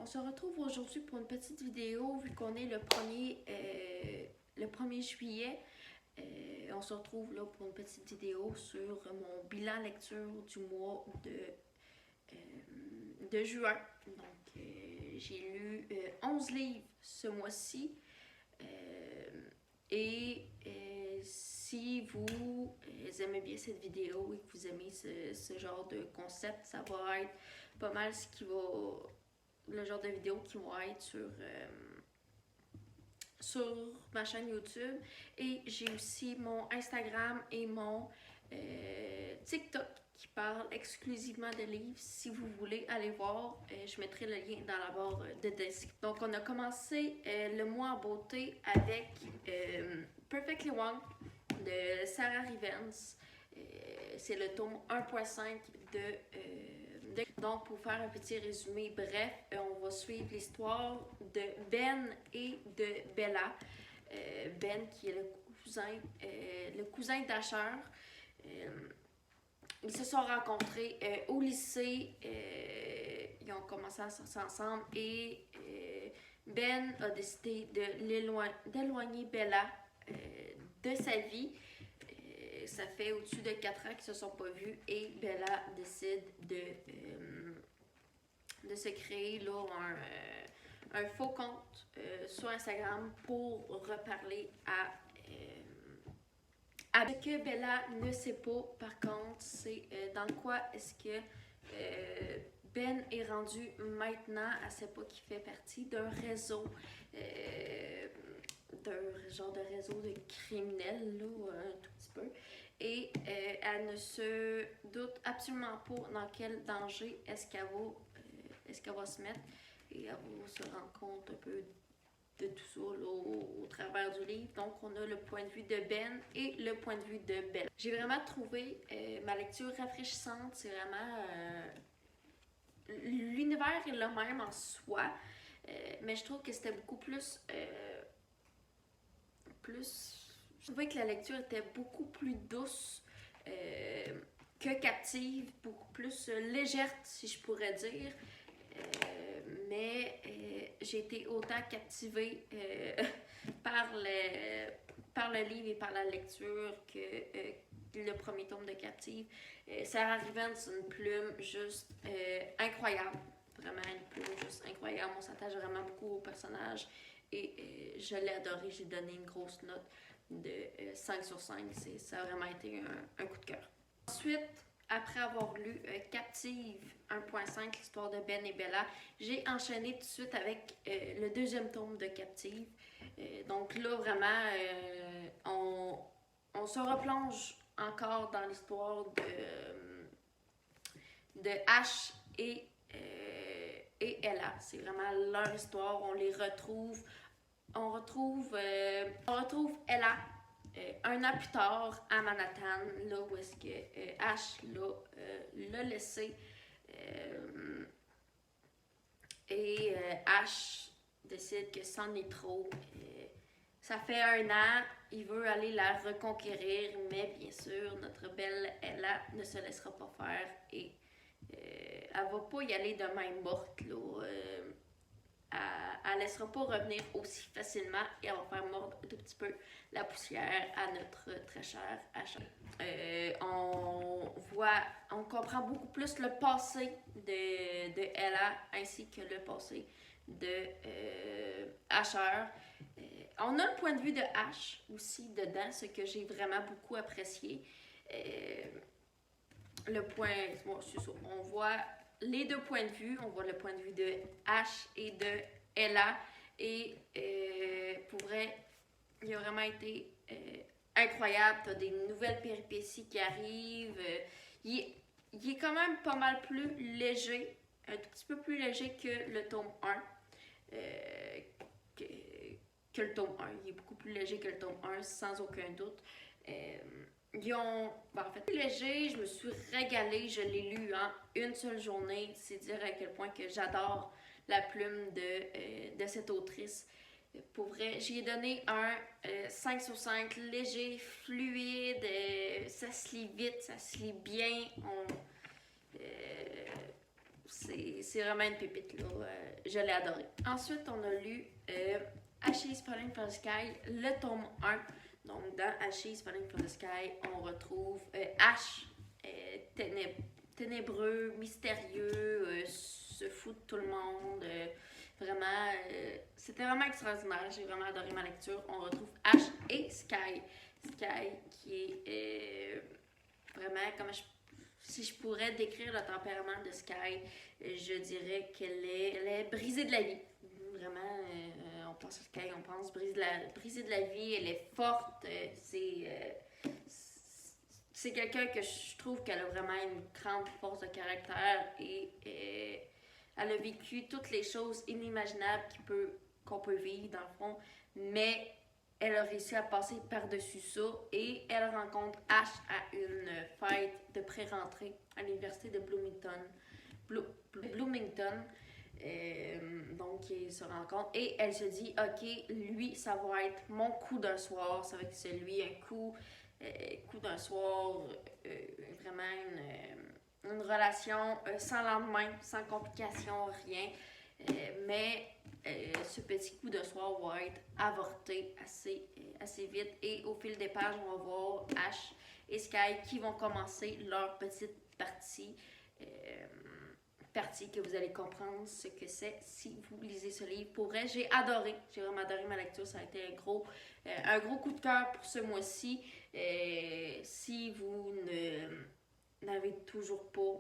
se retrouve aujourd'hui pour une petite vidéo vu qu'on est le 1er juillet. On se retrouve là pour une petite vidéo sur mon bilan lecture du mois de juin. Donc, j'ai lu 11 livres ce mois-ci. Si vous aimez bien cette vidéo et que vous aimez ce genre de concept, ça va être pas mal le genre de vidéo qui vont être sur ma chaîne YouTube. Et j'ai aussi mon Instagram et mon TikTok qui parlent exclusivement de livres. Si vous voulez aller voir, je mettrai le lien dans la barre de description. Donc, on a commencé le mois en beauté avec Perfectly Wrong de Sarah Rivens. C'est le tome 1.5 Donc, pour faire un petit résumé bref, on va suivre l'histoire de Ben et de Bella. Ben qui est le cousin d'Asher. Ils se sont rencontrés au lycée. Ils ont commencé à sortir ensemble et Ben a décidé d'éloigner Bella de sa vie. Ça fait au-dessus de 4 ans qu'ils ne se sont pas vus et Bella décide de se créer là, un faux compte sur Instagram pour reparler ce que Bella ne sait pas, par contre, c'est dans quoi est-ce que Ben est rendu maintenant. Elle ne sait pas qu'il fait partie d'un réseau, d'un genre de réseau de criminels, là, un tout petit peu. Et elle ne se doute absolument pas dans quel danger est-ce qu'elle va se mettre. Et elle va se rendre compte un peu de tout ça là, au travers du livre. Donc, on a le point de vue de Ben et le point de vue de Bella. J'ai vraiment trouvé ma lecture rafraîchissante. C'est vraiment... l'univers est le même en soi, mais je trouve que c'était beaucoup plus... Je trouvais que la lecture était beaucoup plus douce que captive, beaucoup plus légère, si je pourrais dire. Mais j'ai été autant captivée par le livre et par la lecture que le premier tome de Captive. Sarah Rivens, c'est une plume juste incroyable. Vraiment une plume juste incroyable. On s'attache vraiment beaucoup au personnage et je l'ai adoré. J'ai donné une grosse note de 5 sur 5. Ça a vraiment été un coup de cœur. Ensuite, après avoir lu Captive 1.5, l'histoire de Ben et Bella, j'ai enchaîné tout de suite avec le deuxième tome de Captive. Donc là, vraiment, on se replonge encore dans l'histoire de Ash et Ella. C'est vraiment leur histoire. On les retrouve. On retrouve Ella. Un an plus tard, à Manhattan, là où est-ce que Ash l'a laissé. Ash décide que c'en est trop. Ça fait 1 an, il veut aller la reconquérir, mais bien sûr, notre belle Ella ne se laissera pas faire et elle va pas y aller de même morte, là. Elle ne laissera pas revenir aussi facilement et elle va faire mordre un tout petit peu la poussière à notre très cher Asher. On comprend beaucoup plus le passé de Ella ainsi que le passé de Asher. On a le point de vue de Ash aussi dedans, ce que j'ai vraiment beaucoup apprécié. On voit les deux points de vue. On voit le point de vue de Ash et de Ella. Et pour vrai, il a vraiment été incroyable. Tu as des nouvelles péripéties qui arrivent. Il est quand même pas mal plus léger, un tout petit peu plus léger que le tome 1. Que le tome 1. Il est beaucoup plus léger que le tome 1, sans aucun doute. En fait, léger, je me suis régalée, je l'ai lu en une seule journée. C'est dire à quel point que j'adore la plume de cette autrice. Pour vrai, j'y ai donné un 5 sur 5, léger, fluide, ça se lit vite, ça se lit bien. c'est vraiment une pépite, là. Je l'ai adoré. Ensuite, on a lu Ash is Falling from the Sky, le tome 1. Donc, dans Ash is Falling from the Sky, on retrouve Ash, ténébreux, mystérieux, se fout de tout le monde. Vraiment, c'était vraiment extraordinaire. J'ai vraiment adoré ma lecture. On retrouve Ash et Sky. Sky qui est vraiment, si je pourrais décrire le tempérament de Sky, je dirais qu'elle est brisée de la vie. Vraiment, on pense à Sky, on pense brisée de la vie. Elle est forte. C'est quelqu'un que je trouve qu'elle a vraiment une grande force de caractère et elle a vécu toutes les choses inimaginables qu'on peut vivre dans le fond, mais elle a réussi à passer par-dessus ça et elle rencontre Ash à une fête de pré-rentrée à l'université de Bloomington. Donc, ils se rencontrent et elle se dit, ok, lui, ça va être mon coup d'un soir, ça va être celui, un coup d'un soir, vraiment une relation sans lendemain, sans complications, rien. Mais ce petit coup de soir va être avorté assez vite et au fil des pages, on va voir Ash et Sky qui vont commencer leur petite partie. Partie que vous allez comprendre ce que c'est si vous lisez ce livre. Pour vrai, j'ai vraiment adoré ma lecture. Ça a été un gros coup de cœur pour ce mois-ci. Si vous n'avez toujours pas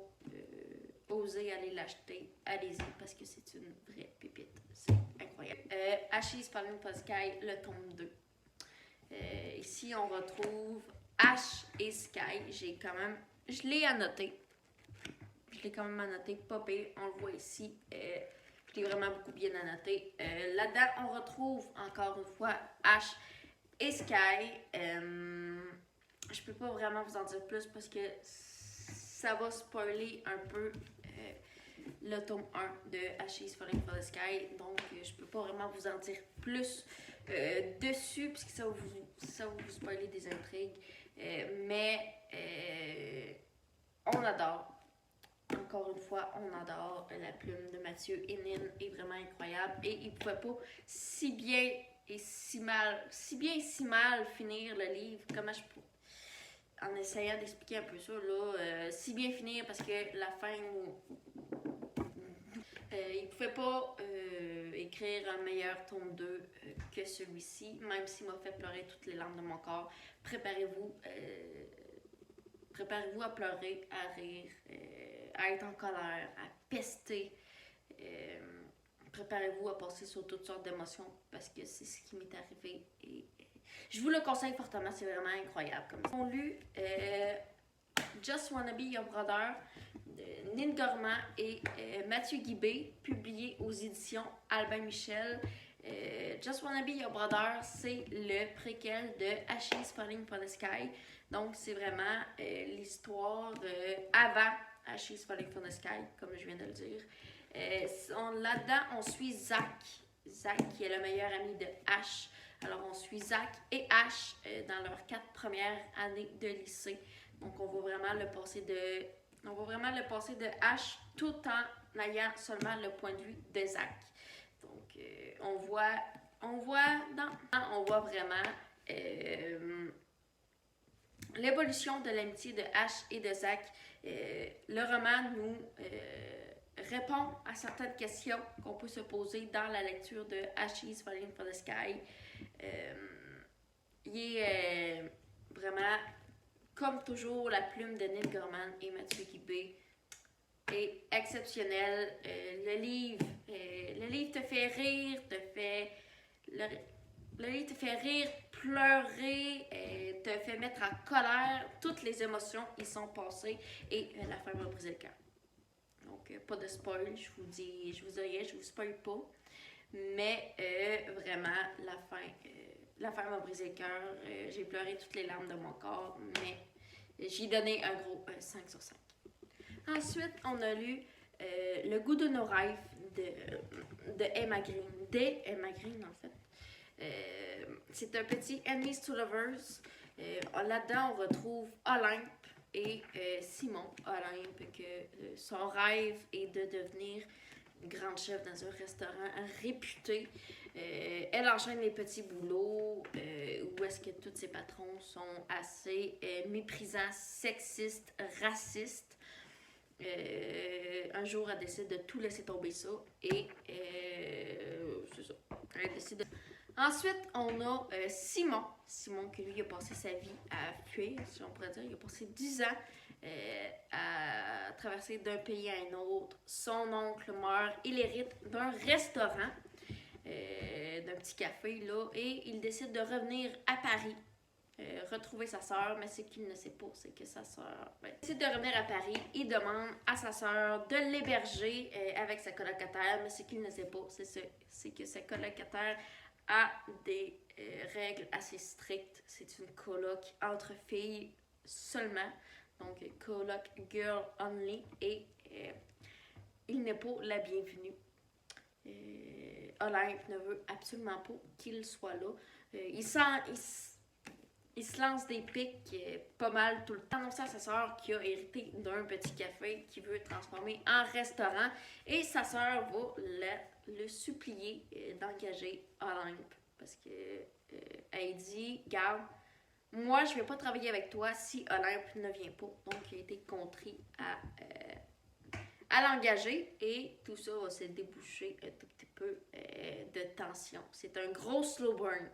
osé aller l'acheter, allez-y parce que c'est une vraie pépite. C'est incroyable. Ash is Falling from the Sky, le tome 2. Ici, on retrouve Ash et Sky. Je l'ai annoté. Je l'ai quand même annoté, pas pire, on le voit ici. Je l'ai vraiment beaucoup bien annoté. Là-dedans, on retrouve encore une fois Ash et Sky. Je peux pas vraiment vous en dire plus parce que ça va spoiler un peu le tome 1 de Ash is Falling from the Sky. Donc, je peux pas vraiment vous en dire plus dessus puisque ça va vous spoiler des intrigues. Mais on adore. Encore une fois, on adore la plume de Mathieu Hénin, est vraiment incroyable et il ne pouvait pas si bien et si mal finir le livre. Comment je peux, en essayant d'expliquer un peu ça, là, si bien finir parce que la fin, il ne pouvait pas écrire un meilleur tome 2 que celui-ci, même s'il m'a fait pleurer toutes les larmes de mon corps. Préparez-vous à pleurer, à rire, à être en colère, à pester. Préparez-vous à passer sur toutes sortes d'émotions parce que c'est ce qui m'est arrivé. Et je vous le conseille fortement, c'est vraiment incroyable. On a lu Just Wanna Be Your Brother de Nin Gormand et Mathieu Guibé, publié aux éditions Albin Michel. Just Wanna Be Your Brother, c'est le préquel de Ash is Falling from the Sky. Donc, c'est vraiment l'histoire avant Ash is Falling from the Sky, comme je viens de le dire. Là-dedans, on suit Zach. Zach, qui est le meilleur ami de Ash. Alors, on suit Zach et Ash dans leurs 4 premières années de lycée. Donc, on voit vraiment le passé de Ash tout en ayant seulement le point de vue de Zach. Donc, on voit vraiment l'évolution de l'amitié de Ash et de Zach. Le roman nous répond à certaines questions qu'on peut se poser dans la lecture de Ash is Falling from the Sky. Il est vraiment, comme toujours, la plume de Nin Gormand et Mathieu Guibé est exceptionnelle. Le livre te fait rire, le livre te fait rire, pleurer, te fait mettre en colère. Toutes les émotions y sont passées et la fin m'a brisé le cœur. Donc, pas de spoil, je vous spoil pas. Mais vraiment, la fin m'a brisé le cœur. J'ai pleuré toutes les larmes de mon corps, mais j'ai donné un gros 5 sur 5. Ensuite, on a lu Le goût de nos rêves de Emma Green, en fait. C'est un petit Enemies to Lovers. Là-dedans, on retrouve Olympe, et Simon Olympe, que son rêve est de devenir grande chef dans un restaurant réputé. Elle enchaîne les petits boulots où est-ce que tous ses patrons sont assez méprisants, sexistes, racistes. Un jour, elle décide de tout laisser tomber ça et c'est ça. Elle décide de... Ensuite, on a Simon. Simon, qui lui a passé sa vie à fuir, si on pourrait dire. Il a passé 10 ans à traverser d'un pays à un autre. Son oncle meurt. Il hérite d'un restaurant, d'un petit café, là, et il décide de revenir à Paris. Retrouver sa sœur, mais ce qu'il ne sait pas, c'est que sa sœur... il décide de revenir à Paris et demande à sa sœur de l'héberger avec sa colocataire, mais ce qu'il ne sait pas, c'est que sa colocataire a des règles assez strictes. C'est une coloc entre filles seulement, donc coloc girl only, et il n'est pas la bienvenue. Olympe ne veut absolument pas qu'il soit là. Il se lance des pics pas mal tout le temps. Annonce à sa sœur qui a hérité d'un petit café qu'il veut transformer en restaurant. Et sa sœur va le supplier d'engager Olympe. Parce que elle dit, garde, moi je ne vais pas travailler avec toi si Olympe ne vient pas. Donc il a été contrit à l'engager et tout ça va se déboucher un tout petit peu de tension. C'est un gros slow burn.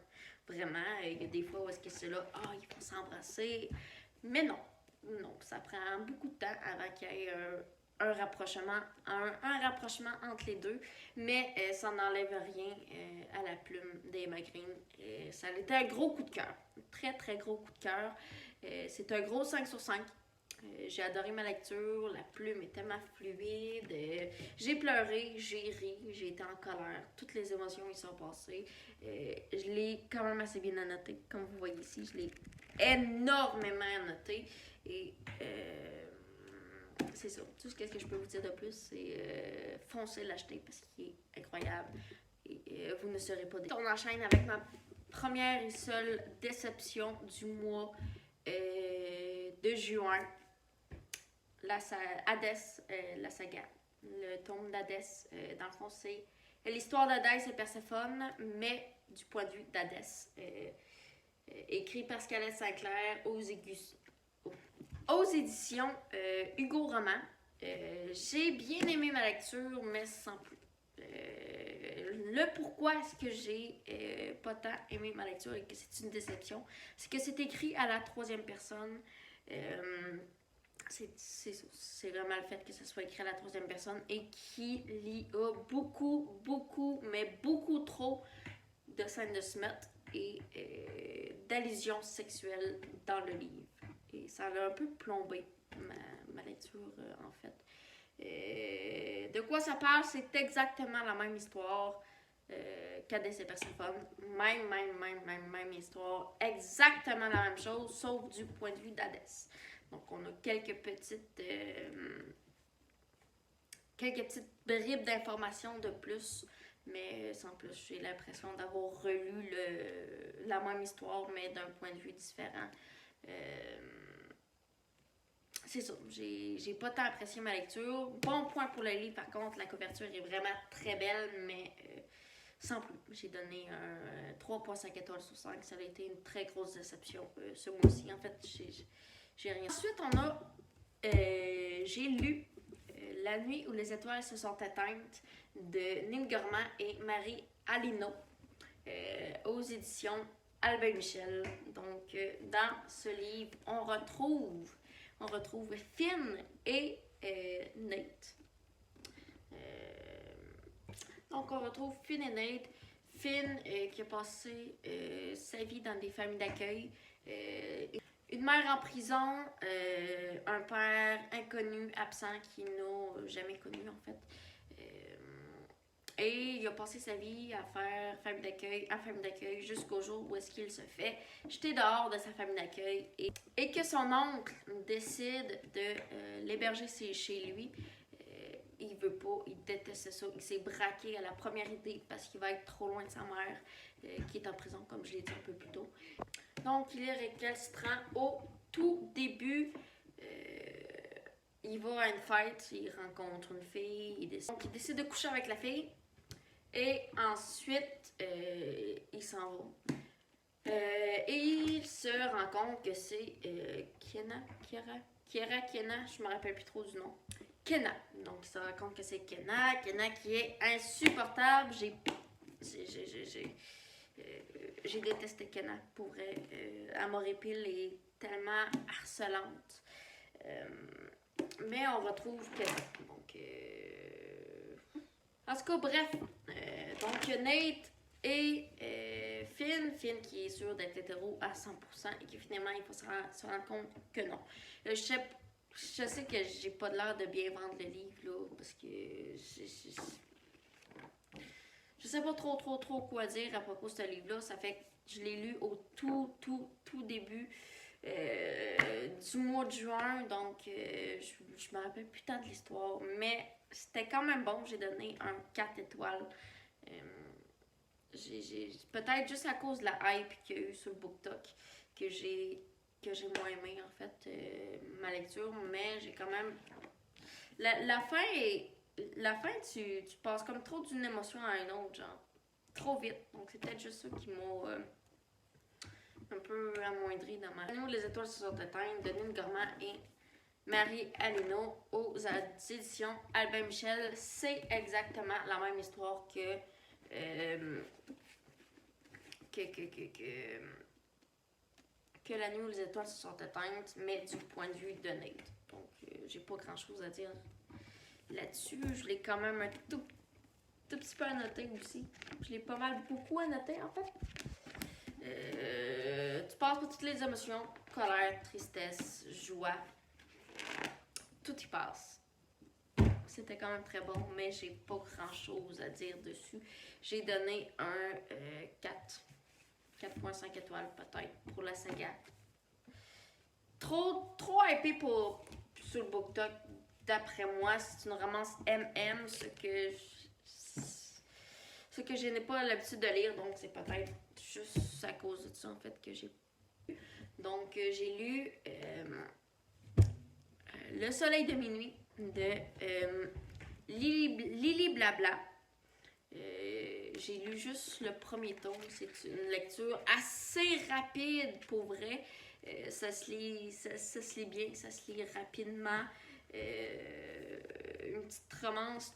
Vraiment, il y a des fois où est-ce que c'est là, ils vont s'embrasser. Mais non, ça prend beaucoup de temps avant qu'il y ait un rapprochement entre les deux. Mais ça n'enlève rien à la plume d'Emma Green. Ça a été un gros coup de cœur. Un très, très gros coup de cœur. C'est un gros 5 sur 5. J'ai adoré ma lecture, la plume est tellement fluide, j'ai pleuré, j'ai ri, j'ai été en colère, toutes les émotions y sont passées. Je l'ai quand même assez bien annoté, comme vous voyez ici, je l'ai énormément annoté et c'est ça. Tout ce que je peux vous dire de plus, c'est foncez l'acheter parce qu'il est incroyable et vous ne serez pas déçus. On enchaîne avec ma première et seule déception du mois de juin. Hadès, la saga, le tome d'Hadès, dans le fond, c'est l'histoire d'Hadès et Perséphone, mais du point de vue d'Hadès. Écrit par Scarlett Sinclair aux éditions Hugo Roman. J'ai bien aimé ma lecture, mais sans plus. Le pourquoi est-ce que j'ai pas tant aimé ma lecture et que c'est une déception, c'est que c'est écrit à la troisième personne. C'est vraiment le fait que ce soit écrit à la troisième personne et qu'il y a beaucoup, mais beaucoup trop de scènes de smut et d'allusions sexuelles dans le livre. Et ça a un peu plombé ma lecture, en fait. De quoi ça parle? C'est exactement la même histoire qu'Hadès et Perséphone. Même histoire. Exactement la même chose, sauf du point de vue d'Hadès. Donc, on a quelques petites bribes d'informations de plus, mais sans plus. J'ai l'impression d'avoir relu la même histoire, mais d'un point de vue différent. C'est ça. J'ai pas tant apprécié ma lecture. Bon point pour le livre, par contre, la couverture est vraiment très belle, mais sans plus. J'ai donné un 3,5 étoiles sur 5. Ça a été une très grosse déception ce mois-ci. En fait, j'ai rien. Ensuite, j'ai lu La nuit où les étoiles se sont éteintes de Neil Gaiman et Marie Alino aux éditions Albin Michel. Donc, dans ce livre, on retrouve Finn et Nate. Donc, on retrouve Finn et Nate. Finn qui a passé sa vie dans des familles d'accueil. Une mère en prison, un père inconnu, absent, qui n'a jamais connu en fait. Et il a passé sa vie à faire famille d'accueil jusqu'au jour où est-ce qu'il se fait jeter dehors de sa famille d'accueil et que son oncle décide de l'héberger chez lui. Il veut pas, il déteste ça, il s'est braqué à la première idée parce qu'il va être trop loin de sa mère qui est en prison, comme je l'ai dit un peu plus tôt. Donc, il est récalcitrant au tout début il va à une fête, il rencontre une fille, donc il décide de coucher avec la fille. Et ensuite, il s'en va. Et il se rend compte que c'est Kiera, je me rappelle plus trop du nom. Kenna. Donc il se rend compte que c'est Kenna qui est insupportable. J'ai détesté Kenna, pour vrai. Amorépile est tellement harcelante. Mais on retrouve Kenna. Donc, en tout cas, bref. Donc, Nate et Finn qui est sûr d'être hétéro à 100% et qui finalement, il faut se rendre compte que non. Je sais que j'ai pas l'air de bien vendre le livre, là, parce que je sais pas trop quoi dire à propos de ce livre-là. Ça fait que je l'ai lu au tout début du mois de juin, donc je me rappelle plus tant de l'histoire, mais c'était quand même bon. J'ai donné un 4 étoiles. Peut-être juste à cause de la hype qu'il y a eu sur le BookTok que j'ai moins aimé en fait ma lecture, mais j'ai quand même la fin tu passes comme trop d'une émotion à une autre, genre trop vite, donc c'est peut-être juste ça qui m'a un peu amoindri dans ma... Nous, les étoiles se sont éteintes de Nine Gormand et Marie Alino aux éditions Albin Michel. C'est exactement la même histoire que la nuit où les étoiles se sont éteintes, mais du point de vue de Nate. Donc, j'ai pas grand chose à dire là-dessus. Je l'ai quand même un tout petit peu annoté aussi. Je l'ai pas mal beaucoup annoté en fait. Tu passes par toutes les émotions, colère, tristesse, joie. Tout y passe. C'était quand même très bon, mais j'ai pas grand chose à dire dessus. J'ai donné un 4.5 étoiles peut-être pour la saga. Trop hypé sur le BookTok. D'après moi, c'est une romance MM, ce que je n'ai pas l'habitude de lire, donc c'est peut-être juste à cause de ça en fait que j'ai lu. Donc j'ai lu Le soleil de minuit de Lily Blabla. J'ai lu juste le premier tome. C'est une lecture assez rapide pour vrai. Ça se lit bien, ça se lit rapidement. Une petite romance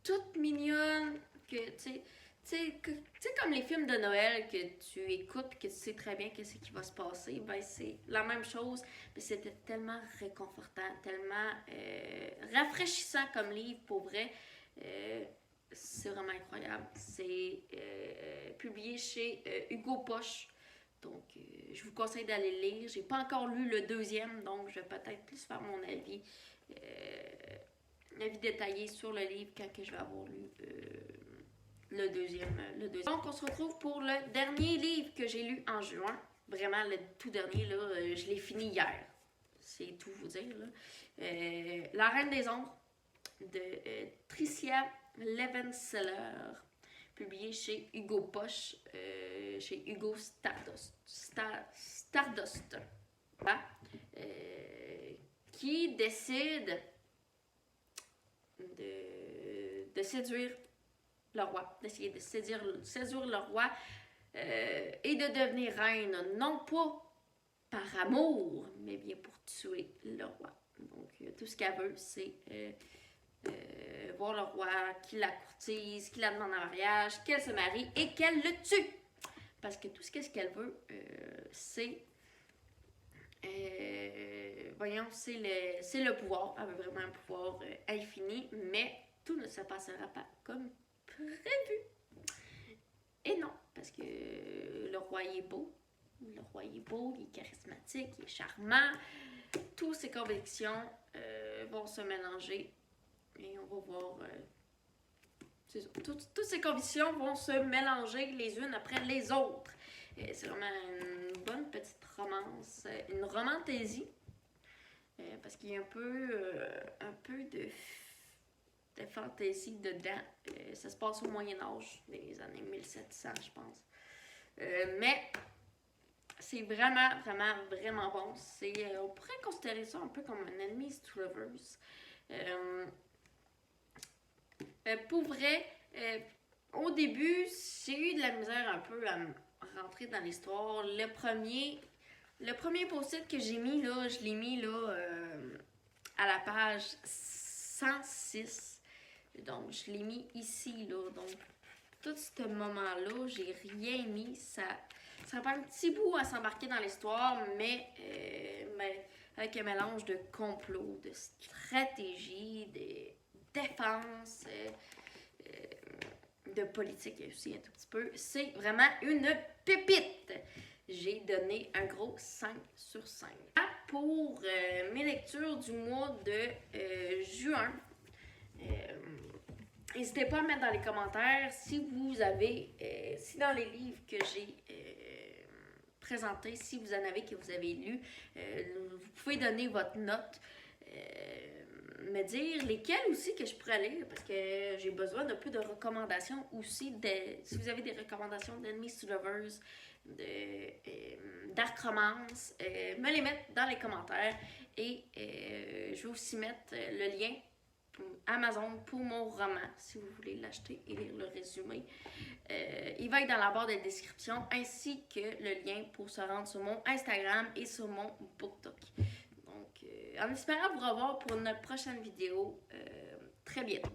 toute mignonne que tu sais comme les films de Noël que tu écoutes et que tu sais très bien qu'est-ce qui va se passer, ben c'est la même chose, mais c'était tellement réconfortant, tellement rafraîchissant comme livre pour vrai. C'est vraiment incroyable. C'est publié chez Hugo Poche. Donc, je vous conseille d'aller le lire. J'ai pas encore lu le deuxième, donc je vais peut-être plus faire mon avis détaillé sur le livre quand que je vais avoir lu le deuxième. Donc, on se retrouve pour le dernier livre que j'ai lu en juin. Vraiment, le tout dernier, là, je l'ai fini hier. C'est tout vous dire. Là. La Reine des Ombres de Tricia Levenseller, publié chez Hugo Poche, chez Hugo Stardust. Voilà. Qui décide de séduire le roi, d'essayer de séduire le roi et de devenir reine, non pas par amour, mais bien pour tuer le roi. Donc, tout ce qu'elle veut, c'est voir le roi, qu'il la courtise, qu'il la demande en mariage, qu'elle se marie et qu'elle le tue. Parce que tout ce qu'elle veut, c'est c'est le pouvoir. Elle veut vraiment un pouvoir infini, mais tout ne se passera pas comme prévu. Et non, parce que le roi est beau. Le roi est beau, il est charismatique, il est charmant. Toutes ses convictions vont se mélanger. Et on va voir... toutes ces convictions vont se mélanger les unes après les autres. C'est vraiment une bonne petite romance, une romantaisie, parce qu'il y a un peu de fantaisie dedans. Ça se passe au Moyen-Âge, des années 1700, je pense. Mais C'est vraiment, vraiment, vraiment bon. On pourrait considérer ça un peu comme un enemies to lovers. Pour vrai, au début, j'ai eu de la misère un peu à rentrer dans l'histoire. Le premier post-it que j'ai mis, là, je l'ai mis là, à la page 106. Donc, je l'ai mis ici, là. Donc, tout ce moment-là, j'ai rien mis. Ça prend un petit bout à s'embarquer dans l'histoire, mais avec un mélange de complot, de stratégie, de défense, de politique aussi un tout petit peu. C'est vraiment une pépite. J'ai donné un gros 5 sur 5. Pour mes lectures du mois de juin, n'hésitez pas à mettre dans les commentaires si vous avez, si dans les livres que j'ai présentés, si vous en avez que vous avez lu, vous pouvez donner votre note, me dire lesquels aussi que je pourrais lire, parce que j'ai besoin d'un peu de recommandations aussi. Si vous avez des recommandations d'Enemies to Lovers, Dark Romance, me les mettre dans les commentaires et je vais aussi mettre le lien Amazon pour mon roman si vous voulez l'acheter et lire le résumé. Il va être dans la barre de description ainsi que le lien pour se rendre sur mon Instagram et sur mon BookTok. Donc, en espérant vous revoir pour une prochaine vidéo très bientôt.